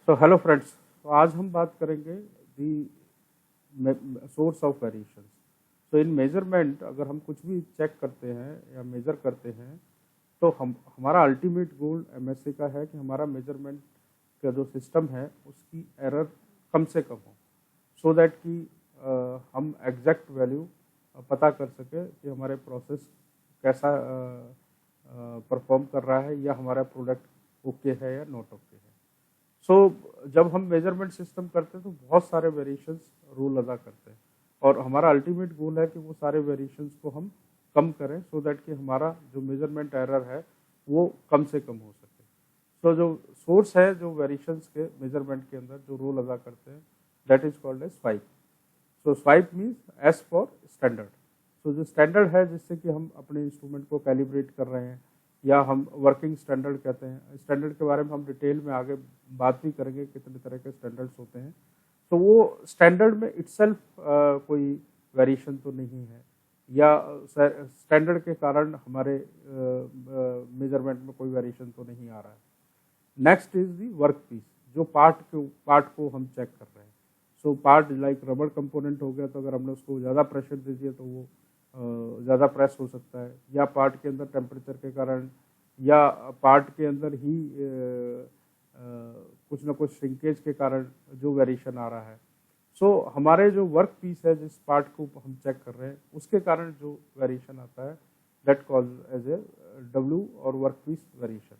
So hello friends, तो आज हम बात करेंगे दी source of variations. So in measurement अगर हम कुछ भी चेक करते हैं या मेजर करते हैं तो हम हमारा अल्टीमेट गोल एमएससी का है कि हमारा मेजरमेंट का जो सिस्टम है उसकी एरर कम से कम हो, सो दैट कि हम एग्जैक्ट वैल्यू पता कर सके कि हमारे प्रोसेस कैसा परफॉर्म कर रहा है या हमारा प्रोडक्ट ओके है या नॉट ओके है। जब हम मेजरमेंट सिस्टम करते हैं तो बहुत सारे वेरिएशंस रोल अदा करते हैं और हमारा अल्टीमेट गोल है कि वो सारे वेरिएशंस को हम कम करें, सो दैट कि हमारा जो मेजरमेंट एरर है वो कम से कम हो सके। जो सोर्स है जो वेरिएशंस के मेजरमेंट के अंदर जो रोल अदा करते हैं, that is called as swipe. Swipe means S for standard. जो स्टैंडर्ड है जिससे कि हम अपने इंस्ट्रूमेंट को कैलिब्रेट कर रहे हैं या हम वर्किंग स्टैंडर्ड कहते हैं। स्टैंडर्ड के बारे में हम डिटेल में आगे बात भी करेंगे, कितने तरह के स्टैंडर्ड्स होते हैं। तो वो स्टैंडर्ड में इटसेल्फ कोई वेरिएशन तो नहीं है या स्टैंडर्ड के कारण हमारे मेजरमेंट में कोई वेरिएशन तो नहीं आ रहा है। Next is the work piece, जो पार्ट को हम चेक कर रहे हैं। पार्ट लाइक रबड़ कंपोनेंट हो गया, तो अगर हमने उसको ज़्यादा प्रेशर दे दिया तो वो ज़्यादा प्रेस हो सकता है, या पार्ट के अंदर टेम्परेचर के कारण या पार्ट के अंदर ही कुछ ना कुछ श्रिंकेज के कारण जो वेरिएशन आ रहा है। हमारे जो वर्क पीस है, जिस पार्ट को हम चेक कर रहे हैं, उसके कारण जो वेरिएशन आता है, that called as a W और work piece variation.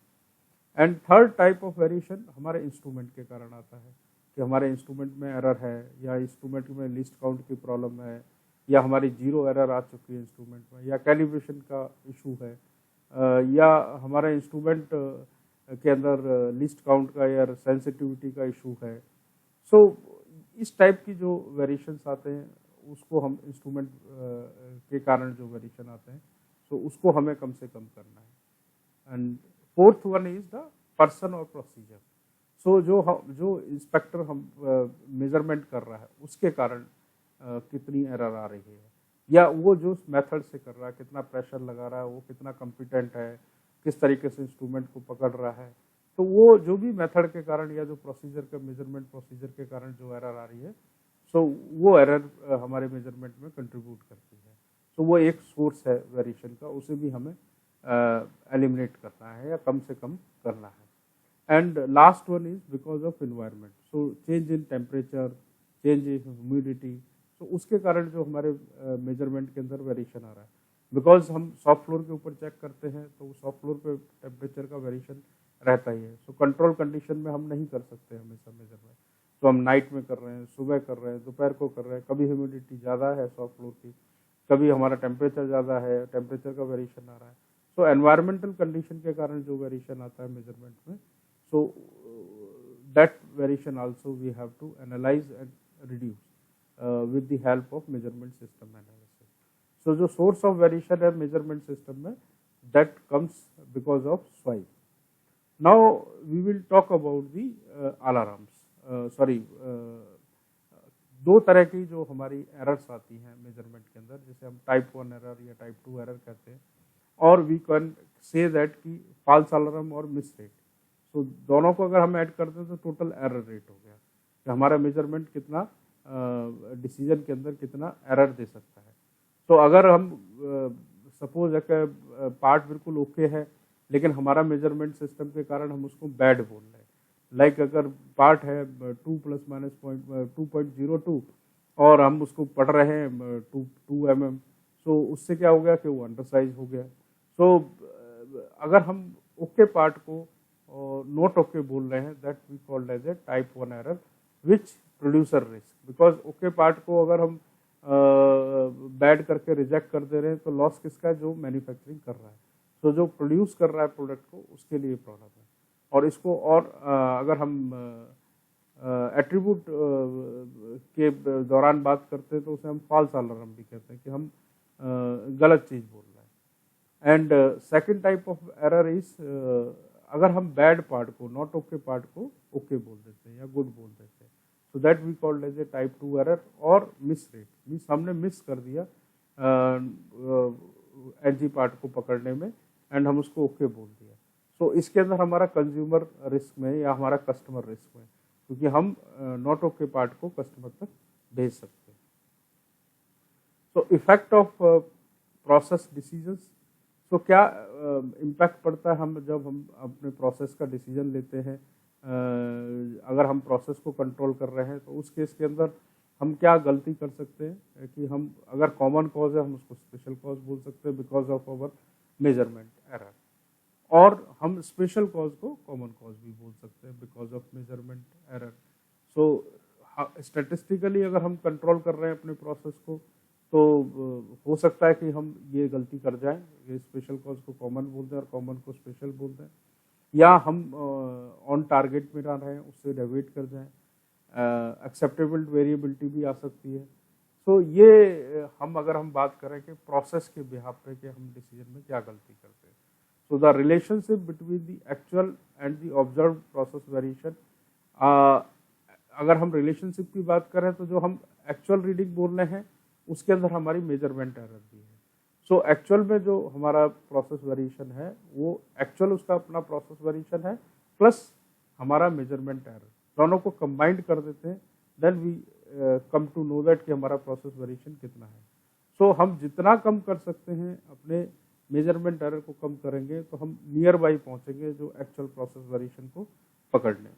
And third type of variation हमारे इंस्ट्रूमेंट के कारण आता है कि हमारे इंस्ट्रूमेंट में एरर है या इंस्ट्रूमेंट में लिस्ट काउंट की प्रॉब्लम है या हमारी जीरो एरर आ चुकी है इंस्ट्रूमेंट में, या कैलिब्रेशन का इशू है, या हमारा इंस्ट्रूमेंट के अंदर लिस्ट काउंट का या सेंसिटिविटी का इशू है। इस टाइप की जो वेरिएशंस आते हैं उसको हम इंस्ट्रूमेंट के कारण जो वेरिएशन आते हैं, उसको हमें कम से कम करना है। And fourth one is the person और प्रोसीजर। जो इंस्पेक्टर हम मेजरमेंट कर रहा है उसके कारण कितनी एरर आ रही है, या वो जो मेथड से कर रहा है, कितना प्रेशर लगा रहा है, वो कितना कॉम्पिटेंट है, किस तरीके से इंस्ट्रूमेंट को पकड़ रहा है। तो वो जो भी मेथड के कारण या जो प्रोसीजर का मेजरमेंट प्रोसीजर के कारण जो एरर आ रही है, वो एरर हमारे मेजरमेंट में कंट्रीब्यूट करती है। वो एक सोर्स है वेरिएशन का, उसे भी हमें एलिमिनेट करना है या कम से कम करना है। And last one is because of environment. Change in temperature, change in humidity, उसके कारण जो हमारे मेजरमेंट के अंदर वेरिएशन आ रहा है। बिकॉज हम सॉफ्ट फ्लोर के ऊपर चेक करते हैं तो सॉफ्ट फ्लोर पे टेम्परेचर का वेरिएशन रहता ही है। कंट्रोल कंडीशन में हम नहीं कर सकते हमेशा मेजरमेंट। हम नाइट में कर रहे हैं, सुबह कर रहे हैं, दोपहर को कर रहे हैं, कभी ह्यूमिडिटी ज़्यादा है सॉफ्ट फ्लोर की, कभी हमारा टेम्परेचर ज़्यादा है, टेम्परेचर का वेरिएशन आ रहा है। एनवायरमेंटल कंडीशन के कारण जो वेरिएशन आता है मेजरमेंट में, that variation also we have to analyze and reduce with the help of measurement system analysis. जो source of variation है measurement system में, that comes because of swipe. Now we will talk about the alarms. दो तरह की जो हमारी errors आती हैं मेजरमेंट के अंदर, जिसे हम टाइप 1 एरर या टाइप 2 एरर कहते हैं, और वी कैन से दैट कि फॉल्स अलार्म और मिस रेट। दोनों को अगर हम ऐड करते हैं तो टोटल एरर रेट हो गया कि हमारा मेजरमेंट कितना डिसीजन के अंदर कितना एरर दे सकता है। अगर हम सपोज एक पार्ट बिल्कुल ओके है लेकिन हमारा मेजरमेंट सिस्टम के कारण हम उसको बैड बोल रहे हैं, लाइक अगर पार्ट है 2 ± 2.02 और हम उसको पढ़ रहे हैं 2 mm, उससे क्या हो गया कि वो अंडरसाइज हो गया। अगर हम ओके पार्ट को नॉट ओके बोल रहे हैं, that we called as a type 1 error which producer risk. Because okay part को अगर हम बैड करके रिजेक्ट कर दे रहे हैं तो लॉस किसका है, जो मैन्युफैक्चरिंग कर रहा है। जो प्रोड्यूस कर रहा है प्रोडक्ट को, उसके लिए प्रॉब्लम है। और इसको और अगर हम एट्रीब्यूट के दौरान बात करते हैं तो उसे हम फॉल्स अलार्म भी कहते हैं कि हम गलत चीज़ बोल रहे हैं। And second type of error is अगर हम बैड पार्ट को, नॉट ओके पार्ट को ओके बोल देते हैं या गुड बोल देते हैं, that we called as a type 2 error. और मिस रेट मीन्स हमने मिस कर दिया एजी पार्ट को पकड़ने में एंड हम उसको ओके बोल दिया। इसके अंदर हमारा कंज्यूमर रिस्क में या हमारा कस्टमर रिस्क में क्योंकि हम नॉट ओके पार्ट को कस्टमर तक भेज सकते हैं। तो इफेक्ट ऑफ प्रोसेस डिसीजंस, तो क्या इम्पैक्ट पड़ता है जब हम अपने प्रोसेस का डिसीजन लेते हैं। अगर हम प्रोसेस को कंट्रोल कर रहे हैं तो उस केस के अंदर हम क्या गलती कर सकते हैं कि हम अगर कॉमन कॉज है हम उसको स्पेशल कॉज बोल सकते हैं because of our measurement error, और हम स्पेशल कॉज को कॉमन कॉज भी बोल सकते हैं because of measurement error. So statistically अगर हम कंट्रोल कर रहे हैं अपने प्रोसेस को तो हो सकता है कि हम ये गलती कर जाएं, ये स्पेशल कॉज को कॉमन बोल दें और कॉमन को स्पेशल बोल दें, या हम ऑन टारगेट में ना रहें, उससे डेविएट कर जाएं। एक्सेप्टेबल वेरिएबिलिटी भी आ सकती है। तो ये अगर हम बात करें कि प्रोसेस के बिहाफ पे कि हम डिसीजन में क्या गलती करते हैं। So the relationship between the actual and the observe process variation, अगर हम रिलेशनशिप की बात करें तो जो हम एक्चुअल रीडिंग बोल रहे हैं उसके अंदर हमारी मेजरमेंट एरर भी है। सो एक्चुअल में जो हमारा प्रोसेस वेरिएशन है वो एक्चुअल उसका अपना प्रोसेस वेरिएशन है प्लस हमारा मेजरमेंट एरर, दोनों को कंबाइंड कर देते हैं, then we come to know that कि हमारा प्रोसेस वेरिएशन कितना है। सो हम जितना कम कर सकते हैं अपने मेजरमेंट एरर को कम करेंगे तो हम नियर बाई पहुंचेंगे जो एक्चुअल प्रोसेस वेरिएशन को पकड़ने।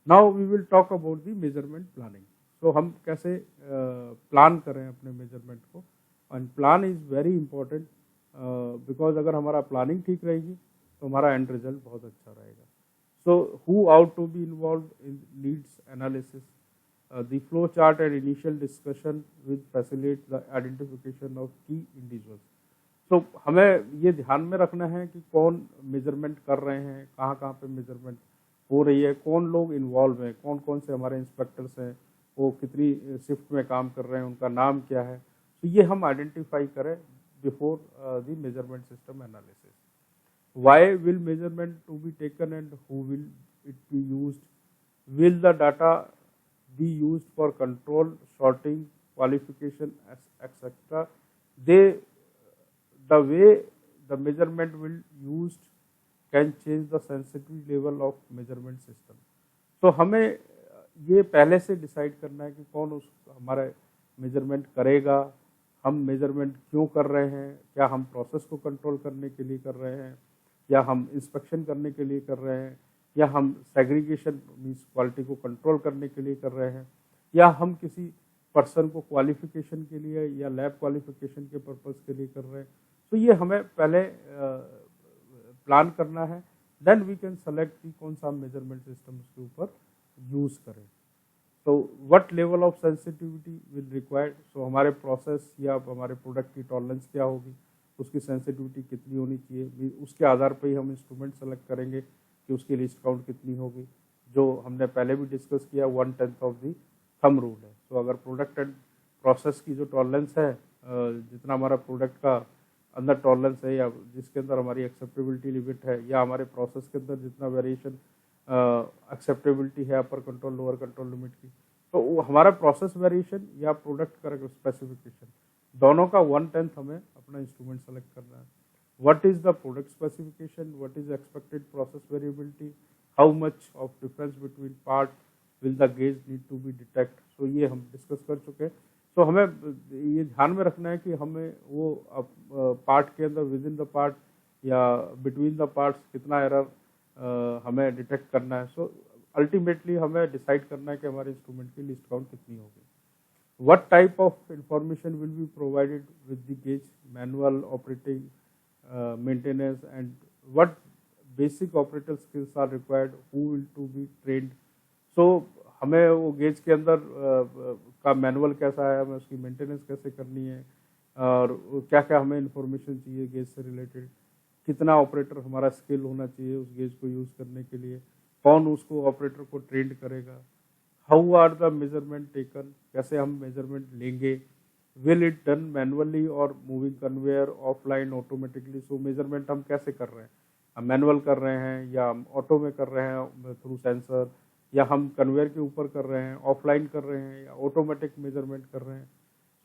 Now we will talk about the measurement planning. तो हम कैसे प्लान करें अपने मेजरमेंट को, and plan is very important because अगर हमारा प्लानिंग ठीक रहेगी तो हमारा एंड रिजल्ट बहुत अच्छा रहेगा। So who ought to be involved in needs analysis, the flow chart and initial discussion with facilitate the identification of key individuals. तो हमें ये ध्यान में रखना है कि कौन मेजरमेंट कर रहे हैं, कहाँ कहाँ पे मेजरमेंट हो रही है, कौन लोग इन्वॉल्व हैं, कौन कौन से हमारे इंस्पेक्टर्स हैं, वो कितनी शिफ्ट में काम कर रहे हैं, उनका नाम क्या है। तो ये हम आइडेंटिफाई करें before the measurement system analysis. Why will measurement to be taken and who will it be used, will the data be used for control, sorting, qualification etcetera, they the way the measurement will used can change the sensitivity level of measurement system। तो हमें ये पहले से decide करना है कि कौन उस हमारा मेजरमेंट करेगा, हम मेजरमेंट क्यों कर रहे हैं, क्या हम प्रोसेस को कंट्रोल करने के लिए कर रहे हैं, या हम इंस्पेक्शन करने के लिए कर रहे हैं, या हम सेग्रीगेशन मीन्स क्वालिटी को कंट्रोल करने के लिए कर रहे हैं, या हम किसी पर्सन को क्वालिफिकेशन के लिए या लैब क्वालिफिकेशन के पर्पस के लिए कर रहे हैं। तो ये हमें पहले प्लान करना है, देन वी कैन सेलेक्ट कि कौन सा मेजरमेंट सिस्टम उसके ऊपर यूज करें। तो what level of sensitivity will required, so हमारे प्रोसेस या हमारे प्रोडक्ट की टॉलरेंस क्या होगी, उसकी सेंसिटिविटी कितनी होनी चाहिए, उसके आधार पर ही हम इंस्ट्रूमेंट सेलेक्ट करेंगे कि उसकी लिस्ट काउंट कितनी होगी, जो हमने पहले भी डिस्कस किया 1/10 ऑफ दी थंब रूल है। तो अगर प्रोडक्ट एंड प्रोसेस की जो टॉलरेंस है, जितना हमारा प्रोडक्ट का अंदर टॉलरेंस है या जिसके अंदर हमारी एक्सेप्टेबिलिटी लिमिट है, या हमारे प्रोसेस के अंदर जितना वेरिएशन एक्सेप्टेबिलिटी है upper control lower control limit की, तो वो हमारा प्रोसेस वेरिएशन या प्रोडक्ट का स्पेसिफिकेशन दोनों का 1/10 हमें अपना इंस्ट्रूमेंट सेलेक्ट करना है। What is the product specification, what is expected process variability, how much of difference between part will the gauge need to be detect. So ये हम डिस्कस कर चुके हैं। तो हमें ये ध्यान में रखना है कि हमें वो पार्ट के अंदर विद इन द पार्ट या बिटवीन द पार्ट्स कितना एरर हमें डिटेक्ट करना है। सो अल्टीमेटली हमें डिसाइड करना है कि हमारे इंस्ट्रूमेंट की लिस्ट काउंट कितनी होगी। What type of information will be provided with the gauge, manual, operating, maintenance, and what basic operator skills are required, who will to be trained. So हमें वो गेज के अंदर का मैनुअल कैसा है, हमें उसकी मेंटेनेंस कैसे करनी है, और क्या क्या हमें इंफॉर्मेशन चाहिए गेज से रिलेटेड, कितना ऑपरेटर हमारा स्किल होना चाहिए उस गेज को यूज़ करने के लिए, कौन उसको ऑपरेटर को ट्रेंड करेगा, how are the measurement taken, कैसे हम मेजरमेंट लेंगे, विल इट डन मैनुअली और moving conveyor, offline, automatically. So measurement हम कैसे कर रहे हैं, हम मैनुअल कर रहे हैं या हम ऑटो में कर रहे हैं थ्रू सेंसर, या हम कन्वेयर के ऊपर कर रहे हैं, ऑफलाइन कर रहे हैं या ऑटोमेटिक मेजरमेंट कर रहे हैं।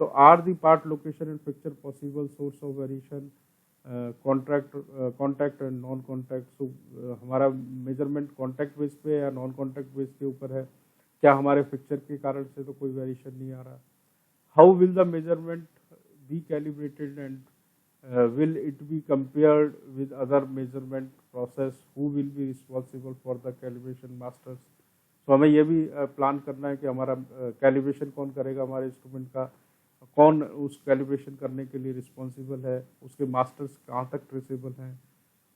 तो are the part location and picture possible source of variation, contact and non contact. So हमारा मेजरमेंट कॉन्टैक्ट बेस पे या नॉन कॉन्टैक्ट बेस के ऊपर है, क्या हमारे फ्रैक्चर के कारण से तो कोई वेरिएशन नहीं आ रहा। How will the measurement be calibrated and will it be compared with other measurement process, who will be responsible for the calibration masters। तो हमें ये भी प्लान करना है कि हमारा कैलिब्रेशन कौन करेगा, हमारे इंस्ट्रूमेंट का कौन उस कैलिब्रेशन करने के लिए रिस्पॉन्सिबल है, उसके मास्टर्स कहाँ तक ट्रेसेबल हैं,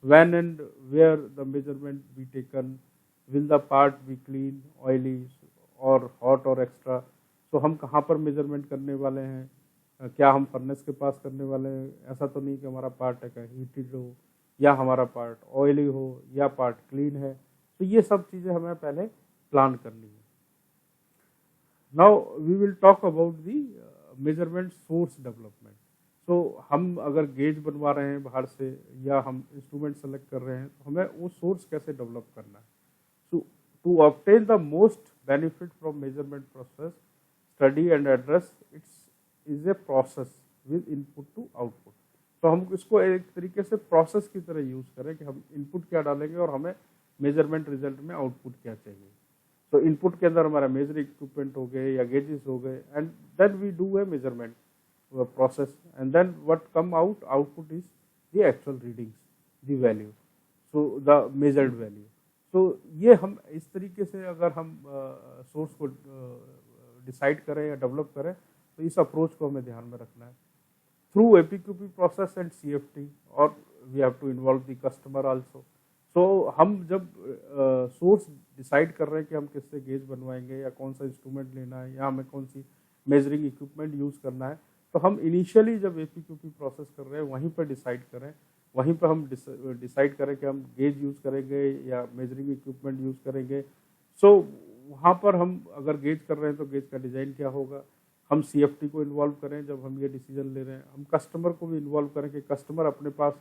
when and where the measurement be taken, will the part be clean, oily or hot or extra। तो हम कहाँ पर मेजरमेंट करने वाले हैं, क्या हम फर्नेस के पास करने वाले हैं। ऐसा तो नहीं कि हमारा पार्ट है हीटेड हो या हमारा पार्ट ऑयली हो या पार्ट क्लीन है। तो ये सब चीज़ें हमें पहले प्लान करनी है। Now we will talk about the measurement source development. तो हम अगर गेज बनवा रहे हैं बाहर से या हम इंस्ट्रूमेंट सेलेक्ट कर रहे हैं, तो हमें वो सोर्स कैसे डेवलप करना है। So to obtain the most benefit from measurement process, study and address its is a process with input to output. तो हम इसको एक तरीके से प्रोसेस की तरह यूज करें कि हम इनपुट क्या डालेंगे और हमें मेजरमेंट रिजल्ट में आउटपुट क्या चाहिए। तो इनपुट के अंदर हमारा मेजरिंग इक्विपमेंट हो गए या गेजेस हो गए, and then we do a measurement process and then what come out output is the actual readings, the value, so the measured value. तो ये हम इस तरीके से अगर हम सोर्स को डिसाइड करें या डेवलप करें, तो इस अप्रोच को हमें ध्यान में रखना है। Through APQP process and CFT, और we have to involve the customer also. So हम जब सोर्स डिसाइड कर रहे हैं कि हम किससे गेज बनवाएंगे या कौन सा इंस्ट्रूमेंट लेना है या हमें कौन सी मेजरिंग इक्विपमेंट यूज़ करना है, तो हम इनिशियली जब एपीक्यूपी प्रोसेस कर रहे हैं वहीं पर डिसाइड करें, वहीं पर हम डिसाइड करें कि हम गेज यूज़ करेंगे या मेजरिंग इक्विपमेंट यूज़ करेंगे। सो वहाँ पर हम अगर गेज कर रहे हैं तो गेज का डिज़ाइन क्या होगा, हम सीएफटी को इन्वॉल्व करें जब हम ये डिसीजन ले रहे हैं, हम कस्टमर को भी इन्वॉल्व करें कि कस्टमर अपने पास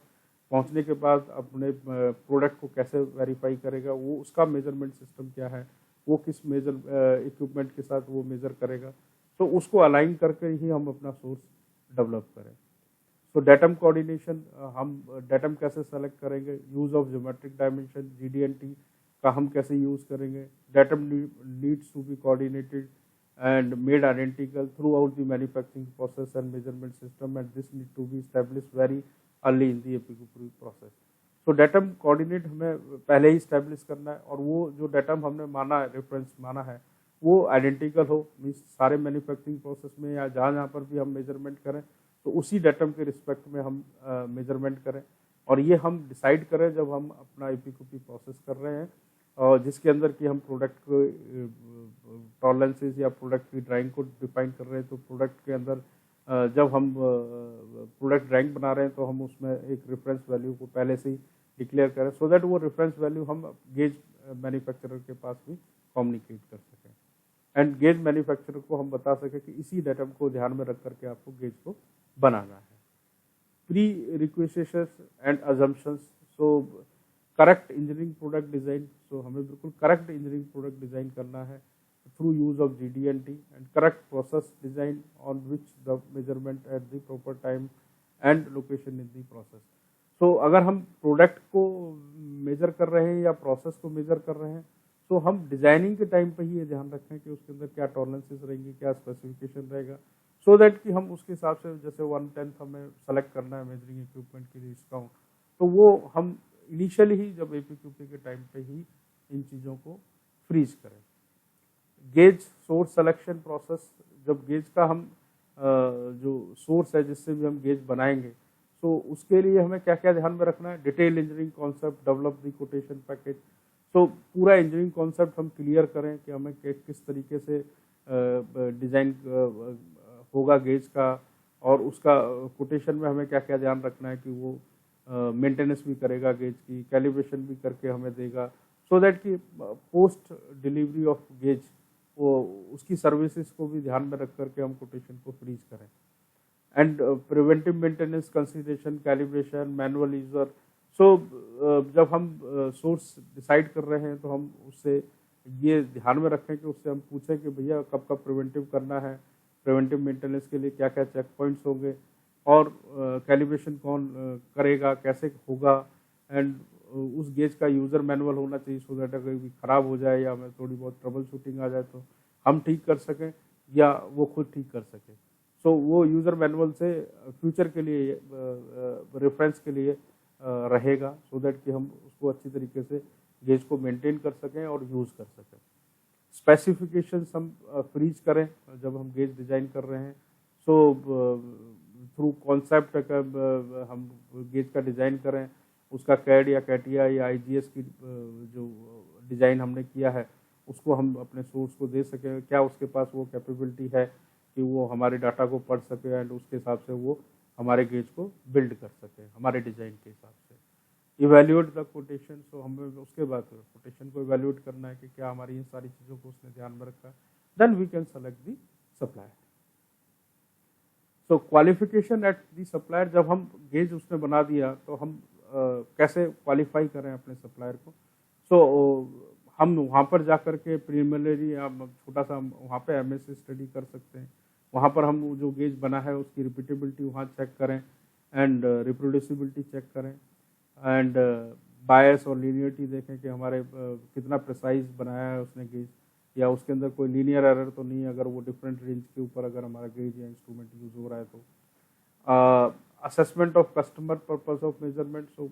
पहुंचने के बाद अपने प्रोडक्ट को कैसे वेरीफाई करेगा, वो उसका मेजरमेंट सिस्टम क्या है, वो किस मेजर इक्विपमेंट के साथ वो मेजर करेगा। तो उसको अलाइन करके ही हम अपना सोर्स डेवलप करें। सो डेटम कोऑर्डिनेशन, हम डेटम कैसे सेलेक्ट करेंगे, use of geometric dimension GDNT का हम कैसे यूज़ करेंगे। Datum needs to be coordinated and made identical throughout the manufacturing process and measurement system, and this need to be established very early in the एपीक्यूपी process। तो datum coordinate हमें पहले ही establish करना है, और वो जो डेटम हमने माना है, रेफरेंस माना है, वो आइडेंटिकल हो, मीन्स सारे मैन्युफैक्चरिंग प्रोसेस में या जहाँ पर भी हम मेजरमेंट करें तो उसी डेटम के रिस्पेक्ट में हम मेजरमेंट करें। और ये हम डिसाइड करें जब हम अपना एपीक्यूपी प्रोसेस कर रहे हैं, और जिसके अंदर कि हम प्रोडक्ट को टॉलरेंसेस या प्रोडक्ट की ड्राइंग को डिफाइन कर रहे हैं। तो प्रोडक्ट के अंदर जब हम प्रोडक्ट ड्राइंग बना रहे हैं तो हम उसमें एक रेफरेंस वैल्यू को पहले से ही डिक्लेयर करें, सो दैट वो रेफरेंस वैल्यू हम गेज मैन्युफैक्चरर के पास भी कम्युनिकेट कर सकें, एंड गेज मैन्युफैक्चरर को हम बता सकें कि इसी डेटम को ध्यान में रख करके आपको गेज को बनाना है। Pre requisitions and assumptions, so correct engineering product design. So हमें बिल्कुल करेक्ट इंजीनियरिंग प्रोडक्ट डिज़ाइन करना है through use of GD&T, and correct process design on which the measurement at the proper time and location in the process. So अगर हम product को major कर रहे हैं या प्रोसेस को मेजर कर रहे हैं, तो हम डिज़ाइनिंग के टाइम पर ही ये ध्यान रखें कि उसके अंदर क्या टॉलरेंसेस रहेंगी, क्या स्पेसिफिकेशन रहेगा, सो दैट कि हम उसके हिसाब से, जैसे 1/10 हमें सेलेक्ट करना है मेजरिंग इक्विपमेंट के लिए डिस्काउंट, तो वो हम इनिशियली ही जब एपीक्यूपी के टाइम पे ही इन चीज़ों को फ्रीज करें। गेज सोर्स सिलेक्शन प्रोसेस, जब गेज का हम जो सोर्स है जिससे भी हम गेज बनाएंगे, तो उसके लिए हमें क्या क्या ध्यान में रखना है। Detail engineering concept, develop the quotation package. So पूरा इंजीनियरिंग कॉन्सेप्ट हम क्लियर करें कि हमें किस तरीके से डिज़ाइन होगा गेज का, और उसका कोटेशन में हमें क्या क्या ध्यान रखना है कि वो मेंटेनेंस भी करेगा गेज की, कैलिब्रेशन भी करके हमें देगा, सो दैट कि पोस्ट डिलीवरी ऑफ गेज वो उसकी सर्विसेज को भी ध्यान में रख करके हम कोटेशन को फ्रीज करें। And preventive maintenance consideration, calibration, manual user. So जब हम सोर्स डिसाइड कर रहे हैं तो हम उससे ये ध्यान में रखें कि उससे हम पूछें कि भैया कब कब प्रिवेंटिव करना है, प्रिवेंटिव मेंटेनेंस के लिए क्या क्या चेक पॉइंट्स होंगे, और कैलिब्रेशन कौन करेगा, कैसे होगा, एंड उस गेज का यूज़र मैनुअल होना चाहिए सो दैट अगर भी ख़राब हो जाए या हमें थोड़ी बहुत ट्रबल शूटिंग आ जाए तो हम ठीक कर सकें या वो खुद ठीक कर सके। सो वो यूज़र मैनुअल से फ्यूचर के लिए रेफरेंस के लिए रहेगा सो दैट कि हम उसको अच्छी तरीके से गेज को मेंटेन कर सकें और यूज़ कर सकें। स्पेसिफिकेशंस हम फ्रीज करें जब हम गेज डिज़ाइन कर रहे हैं। सो थ्रू कॉन्सेप्ट हम गेज का डिज़ाइन करें, उसका कैड या कैटिया या आईजीएस की जो डिज़ाइन हमने किया है उसको हम अपने सोर्स को दे सकें, क्या उसके पास वो कैपेबिलिटी है कि वो हमारे डाटा को पढ़ सके एंड उसके हिसाब से वो हमारे गेज को बिल्ड कर सके हमारे डिज़ाइन के हिसाब से। इवैल्यूएट द कोटेशन, सो हमें उसके बाद कोटेशन को इवैल्यूएट करना है कि क्या हमारी इन सारी चीज़ों को उसने ध्यान में रखा है। Then we can select the supplier. So qualification at the supplier, जब हम गेज उसने बना दिया तो हम कैसे क्वालिफाई करें अपने सप्लायर को। सो हम वहाँ पर जा कर के प्रीलिमिनरी या छोटा सा वहाँ पे एमएससी स्टडी कर सकते हैं। वहाँ पर हम जो गेज बना है उसकी रिपीटेबिलिटी वहाँ चेक करें एंड रिप्रोड्यूसिबिलिटी चेक करें एंड बायस और लीनियरिटी देखें कि हमारे कितना प्रिसाइज बनाया है उसने गेज या उसके अंदर कोई लीनियर एरर तो नहीं है। अगर वो डिफरेंट रेंज के ऊपर अगर हमारा गेज या इंस्ट्रूमेंट यूज़ हो रहा है तो assessment of customer purpose of measurement, so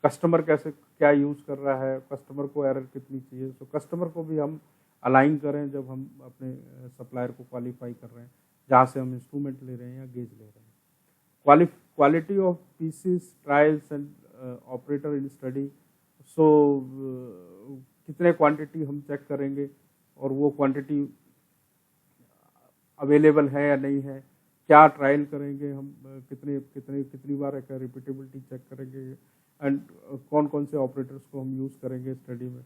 customer कैसे क्या यूज़ कर रहा है, कस्टमर को एरर कितनी चाहिए। सो कस्टमर को भी हम अलाइन करें जब हम अपने सप्लायर को क्वालिफाई कर रहे हैं जहाँ से हम इंस्ट्रूमेंट ले रहे हैं या गेज ले रहे हैं। Quality of pieces trials and operator in study, so कितने क्वांटिटी हम चेक करेंगे और वो क्वांटिटी अवेलेबल है या नहीं है, क्या ट्रायल करेंगे हम, कितनी बार एक रिपीटेबिलिटी चेक करेंगे एंड कौन कौन से ऑपरेटर्स को हम यूज़ करेंगे स्टडी में।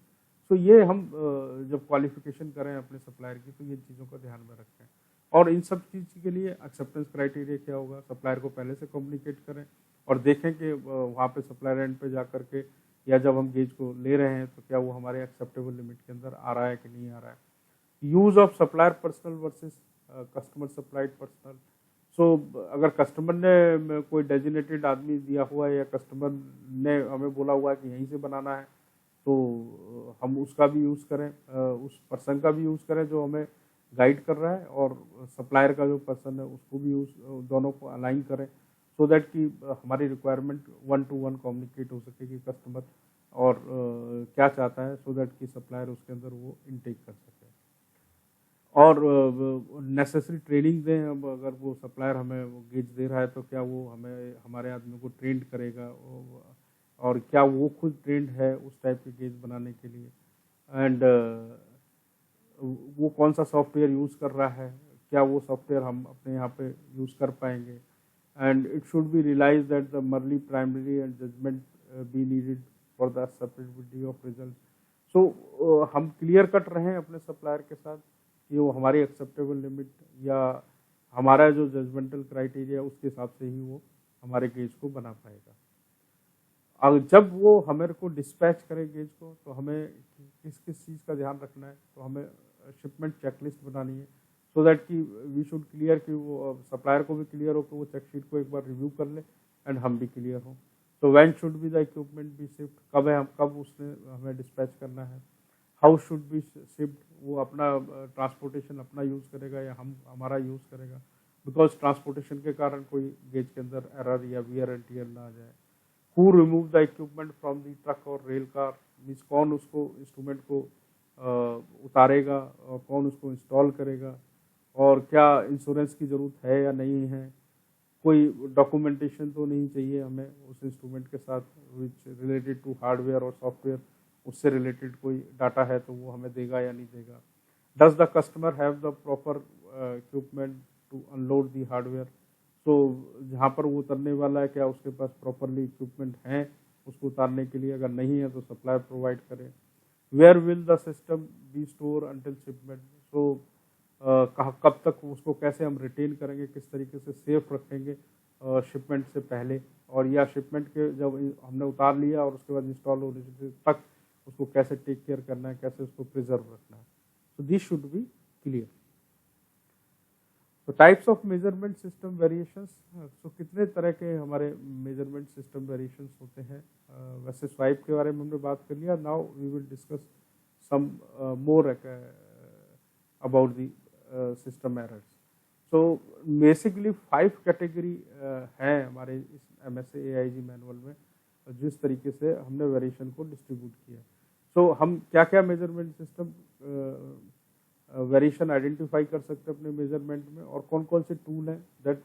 सो ये हम जब क्वालिफिकेशन करें अपने सप्लायर की तो ये चीज़ों का ध्यान में रखें। और इन सब चीज़ के लिए एक्सेप्टेंस क्राइटेरिया क्या होगा, सप्लायर को पहले से कम्युनिकेट करें और देखें कि वहाँ पे सप्लायर एंड पे जा कर के या जब हम गेज को ले रहे हैं तो क्या वो हमारे एक्सेप्टेबल लिमिट के अंदर आ रहा है कि नहीं आ रहा है। Use of supplier personal versus customer supplied personal, so अगर कस्टमर ने कोई डेजिनेटेड आदमी दिया हुआ है या कस्टमर ने हमें बोला हुआ है कि यहीं से बनाना है तो हम उसका भी यूज़ करें, उस पर्सन का भी यूज़ करें जो हमें गाइड कर रहा है और सप्लायर का जो पर्सन है उसको भी यूज़, दोनों को अलाइन करें सो दैट कि हमारी रिक्वायरमेंट 1-to-1 कम्युनिकेट हो सके कि कस्टमर और क्या चाहता है सो दैट कि सप्लायर उसके अंदर वो इनटेक कर सके। और नेसेसरी ट्रेनिंग दें। अब अगर वो सप्लायर हमें वो गेज दे रहा है तो क्या वो हमें हमारे आदमी को ट्रेंड करेगा और क्या वो खुद ट्रेंड है उस टाइप के गेज बनाने के लिए एंड वो कौन सा सॉफ्टवेयर यूज़ कर रहा है, क्या वो सॉफ्टवेयर हम अपने यहाँ पे यूज़ कर पाएंगे and it should be realise that the merely primary and judgement be needed for the acceptability of result. So हम क्लियर कट रहे हैं अपने सप्लायर के साथ कि वो हमारी एक्सेप्टेबल लिमिट या हमारा जो जजमेंटल क्राइटेरिया उसके हिसाब से ही वो हमारे गेज को बना पाएगा। अब जब वो हमें को डिस्पैच करे गेज को तो हमें किस किस चीज़ का ध्यान रखना है, तो हमें शिपमेंट चेकलिस्ट बनानी है सो दैट कि वी शुड क्लियर कि वो सप्लायर को भी क्लियर हो कि वो चेकशीट को एक बार रिव्यू कर ले एंड हम भी क्लियर हो। तो when should be the equipment be shift, कब है हम कब उसने हमें डिस्पैच करना है, हाउ शुड बी शिफ्ट, वो अपना ट्रांसपोर्टेशन अपना यूज़ करेगा या हम हमारा यूज़ करेगा, बिकॉज ट्रांसपोर्टेशन के कारण कोई गेज के अंदर एरर या वियर एंड टियर ना आ जाए। Who remove the equipment from the truck और रेल कार, मीन्स कौन उसको इंस्ट्रूमेंट को उतारेगा और कौन उसको इंस्टॉल करेगा और क्या इंश्योरेंस की ज़रूरत है या नहीं है, कोई डॉक्यूमेंटेशन तो नहीं चाहिए हमें उस इंस्ट्रूमेंट के साथ विच रिलेटेड टू हार्डवेयर और सॉफ्टवेयर, उससे रिलेटेड कोई डाटा है तो वो हमें देगा या नहीं देगा। Does the customer have the proper equipment to unload the hardware, तो जहाँ पर वो उतरने वाला है क्या उसके पास प्रॉपरली इक्विपमेंट हैं उसको उतारने के लिए, अगर नहीं है तो सप्लायर प्रोवाइड करें। Where will the system be store until shipment, so कब तक उसको कैसे हम रिटेन करेंगे, किस तरीके से सेफ रखेंगे शिपमेंट से पहले और या शिपमेंट के जब हमने उतार लिया और उसके बाद इंस्टॉल होने तक उसको कैसे टेक केयर करना है, कैसे उसको प्रिजर्व रखना है। So this should be clear. तो types of measurement system variations, तो कितने तरह के हमारे मेजरमेंट सिस्टम वेरिएशंस होते हैं। वैसे स्वाइप के बारे में हमने बात कर लिया, now we will discuss some more about the system errors. So basically 5 category हैं हमारे इस MSA AIG मैनुअल में, जिस तरीके से हमने वेरिएशन को डिस्ट्रीब्यूट किया। सो हम क्या क्या मेजरमेंट सिस्टम वेरिएशन आइडेंटिफाई कर सकते हैं अपने मेजरमेंट में, और कौन कौन से टूल हैं, that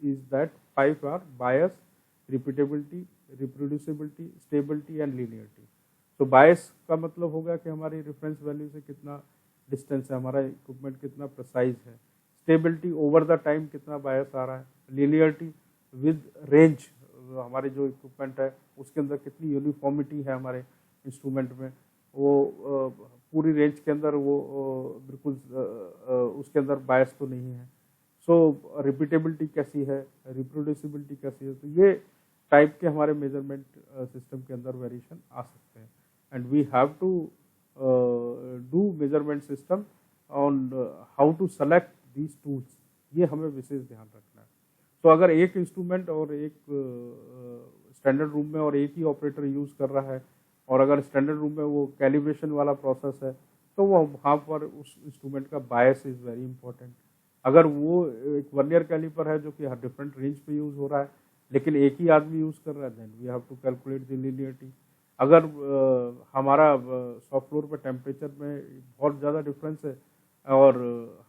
is that 5 are bias, repeatability, reproducibility, stability and linearity. So bias का मतलब होगा कि हमारी रेफरेंस वैल्यू से कितना डिस्टेंस है, हमारा इक्विपमेंट कितना प्रिसाइज है। स्टेबिलिटी, ओवर द टाइम कितना बायस आ रहा है। लीनियरिटी, विद रेंज, हमारे जो इक्विपमेंट है उसके अंदर कितनी यूनिफॉर्मिटी है हमारे इंस्ट्रूमेंट में, वो पूरी रेंज के अंदर वो बिल्कुल उसके अंदर बायस तो नहीं है। सो रिपीटेबिलिटी कैसी है, रिप्रोड्यूसिबिलिटी कैसी है। तो ये टाइप के हमारे मेजरमेंट सिस्टम के अंदर वेरिएशन आ सकते हैं, and we have to do measurement system on how to select these tools, ये हमें विशेष ध्यान रखना है। तो अगर एक इंस्ट्रूमेंट और एक स्टैंडर्ड रूम में और एक ही ऑपरेटर यूज़ कर रहा है, और अगर स्टैंडर्ड रूम में वो कैलिब्रेशन वाला प्रोसेस है, तो वो वहाँ पर उस इंस्ट्रूमेंट का बायस इज़ वेरी इंपॉर्टेंट। अगर वो एक वर्नियर कैलिपर है जो कि हर डिफरेंट रेंज पे यूज़ हो रहा है, लेकिन एक ही आदमी यूज़ कर रहा है, then we have to calculate the linearity. अगर हमारा शॉप फ्लोर पे टेम्परेचर में बहुत ज़्यादा डिफरेंस है, और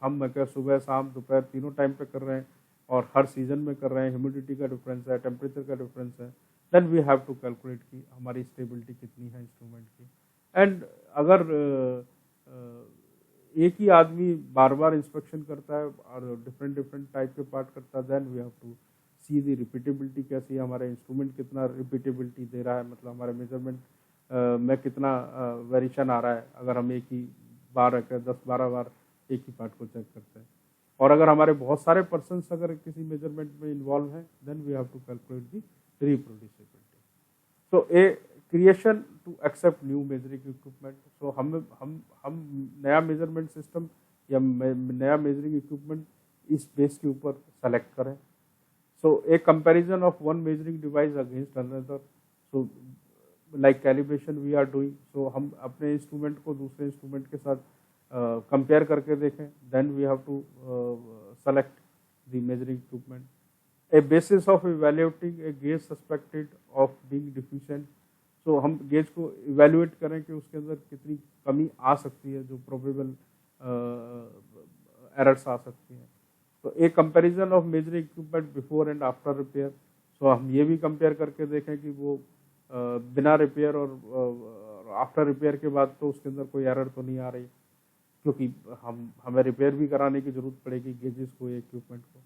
हम क्या सुबह शाम दोपहर तीनों टाइम पे कर रहे हैं, और हर सीजन में कर रहे हैं, ह्यूमिडिटी का डिफरेंस है, टेम्परेचर का डिफरेंस है, then we have to calculate कि हमारी स्टेबिलिटी कितनी है इंस्ट्रूमेंट की। एंड अगर एक ही आदमी बार बार इंस्पेक्शन करता है और डिफरेंट डिफरेंट टाइप के पार्ट करता है, then we have to see the repeatability कैसी है, हमारा इंस्ट्रूमेंट कितना रिपीटेबिलिटी दे रहा है, मतलब हमारे मेजरमेंट में कितना वेरिएशन आ रहा है अगर हम एक ही बार रखें 10-12 बार एक ही पार्ट को चेक करते हैं। और अगर हमारे बहुत सारे पर्सन्स अगर किसी मेजरमेंट में इन्वॉल्व हैं, then we have to calculate the reproducibility. So a creation to accept new measuring equipment. So हम नया मेजरमेंट सिस्टम या नया मेजरिंग इक्विपमेंट इस बेस के ऊपर सेलेक्ट करें। So a comparison of one measuring device against another, so like calibration we are doing. So हम अपने इंस्ट्रूमेंट को दूसरे इंस्ट्रूमेंट के साथ कंपेयर करके देखें, then we have to select the measuring equipment. A basis of evaluating a gauge suspected of being deficient. So हम gauge को इवैल्यूएट करें कि उसके अंदर कितनी कमी आ सकती है, जो प्रोबेबल एरर्स आ सकती हैं। तो a comparison of measuring equipment before and after repair. So हम ये भी कंपेयर करके देखें कि वो बिना रिपेयर और आफ्टर रिपेयर के बाद तो उसके अंदर कोई एरर तो नहीं आ रही, क्योंकि हमें रिपेयर भी कराने की जरूरत पड़ेगी गेजेस को, इक्विपमेंट को।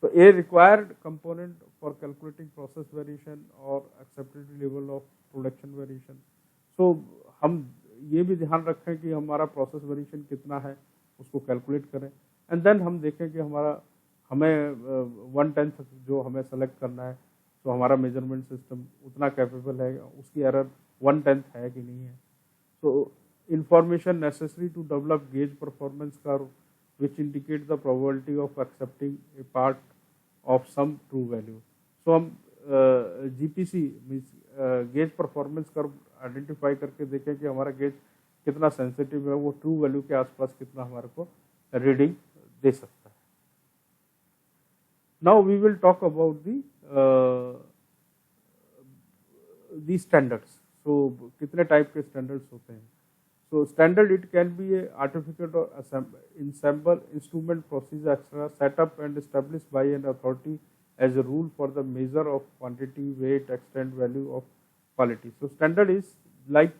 तो a required component for calculating process variation और accepted level of production variation. So हम ये भी ध्यान रखें कि हमारा प्रोसेस वेरिएशन कितना है, उसको कैलकुलेट करें, एंड देन हम देखें कि हमें 1/10 जो हमें सेलेक्ट करना है, तो हमारा मेजरमेंट सिस्टम उतना कैपेबल है, उसकी एरर 1/10 है कि नहीं है। तो information necessary to develop gauge performance curve which indicate the probability of accepting a part of some true value. So हम GPC gauge performance curve identify करके देखें कि हमारा गेज कितना सेंसिटिव है, वो ट्रू वैल्यू के आसपास कितना हमारे को रीडिंग दे सकता है। Now we will talk about the standards. So कितने टाइप के स्टैंडर्ड्स होते हैं। So standard, it can be a artifact or ensemble instrument procedure extra set up and established by an authority as a rule for the measure of quantity, weight, extent, value of quality. So standard is like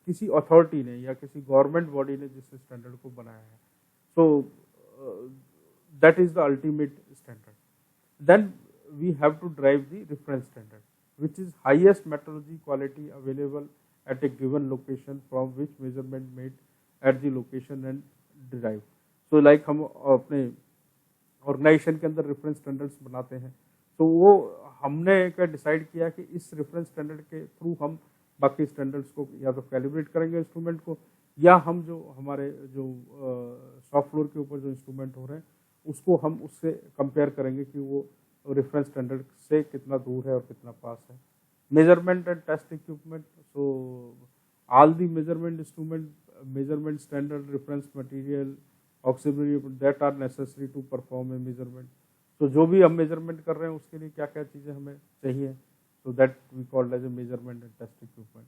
किसी authority ने या किसी government body ने जिस standard को बनाया है, so that is the ultimate standard. Then we have to drive the reference standard, which is highest metrology quality available at a given location from which measurement made at the location and derived. So like हम अपने organisation के अंदर reference standards बनाते हैं, तो वो हमने क्या डिसाइड किया कि इस रेफरेंस स्टैंडर्ड के थ्रू हम बाकी स्टैंडर्ड्स को या तो कैलिब्रेट करेंगे इंस्ट्रूमेंट को, या हम जो हमारे जो शॉप फ्लोर के ऊपर जो इंस्ट्रूमेंट हो रहे हैं उसको हम उससे कंपेयर करेंगे कि वो रेफरेंस स्टैंडर्ड से कितना दूर है और कितना पास है। Measurement and test equipment, so all the measurement instrument, measurement standard, reference material, auxiliary that are necessary to perform a measurement. तो जो भी हम मेजरमेंट कर रहे हैं उसके लिए क्या क्या चीज़ें हमें चाहिए, so that we called as a measurement and test equipment.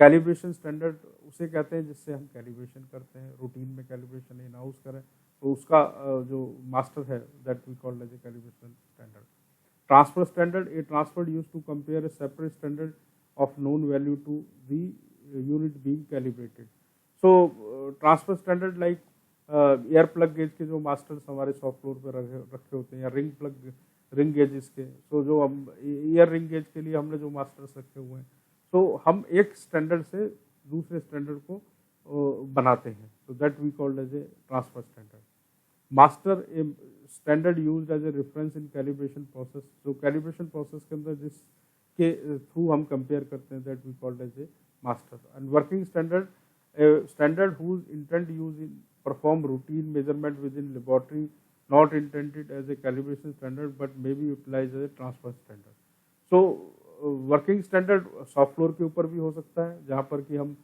Calibration standard उसे कहते हैं जिससे हम कैलिब्रेशन करते हैं, रूटीन में कैलिब्रेशन इन हाउस करें तो उसका जो मास्टर है that we called as a calibration standard. Transfer standard, a transfer use to compare a separate standard of known value to the unit being calibrated. So transfer standard like air plug gauge के जो masters हमारे soft floor पे रखे होते हैं या ring gauges के, सो जो हम एयर रिंग गेज के लिए हमने जो मास्टर्स रखे हुए हैं, तो हम एक स्टैंडर्ड से दूसरे स्टैंडर्ड को बनाते हैं, तो that we called as a transfer standard. Master a standard used as a reference in calibration process, जो कैलिब्रेशन प्रोसेस के अंदर जिसके थ्रू हम कंपेयर करते हैं that we called as a master। And working standard, a standard whose intent use in perform routine measurement within laboratory, not intended as a calibration standard but may be utilized as a transfer standard। So working standard soft floor के ऊपर भी हो सकता है जहाँ पर कि हम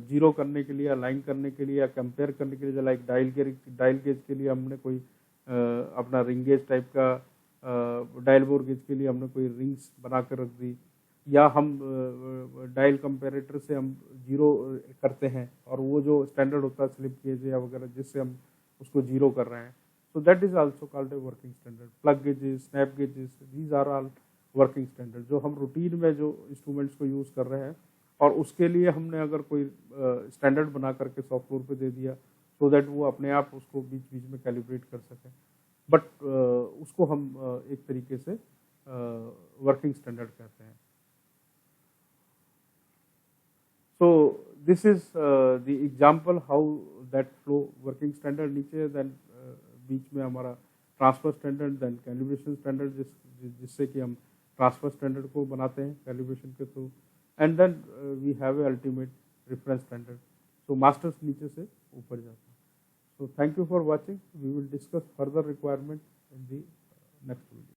जीरो करने के लिए, अलाइन करने के लिए या कंपेयर करने के लिए, लाइक डायल गेज के लिए हमने कोई अपना रिंग गेज टाइप का, डायल बोर गेज के लिए हमने कोई रिंग्स बना कर रख दी, या हम डायल कंपेरेटर से हम जीरो करते हैं और वो जो स्टैंडर्ड होता है स्लिप गेज या वगैरह जिससे हम उसको जीरो कर रहे हैं, so that is also called a working standard. Plug gauges, snap gauges, these are all working standard, जो हम रूटीन में जो इंस्ट्रूमेंट्स को यूज़ कर रहे हैं और उसके लिए हमने अगर कोई स्टैंडर्ड बना करके सॉफ्ट फ्लोर पे दे दिया सो दैट वो अपने आप उसको बीच बीच में कैलिब्रेट कर सके, बट उसको हम एक तरीके से वर्किंग स्टैंडर्ड कहते हैं। So this is the example how that flow working standard नीचे है, then बीच में हमारा transfer standard, then calibration standard जिससे कि हम ट्रांसफर स्टैंडर्ड को बनाते हैं कैलिब्रेशन के through, and then we have a ultimate reference standard. So masters नीचे से ऊपर जाता है। So thank you for watching, we will discuss further requirement in the next video.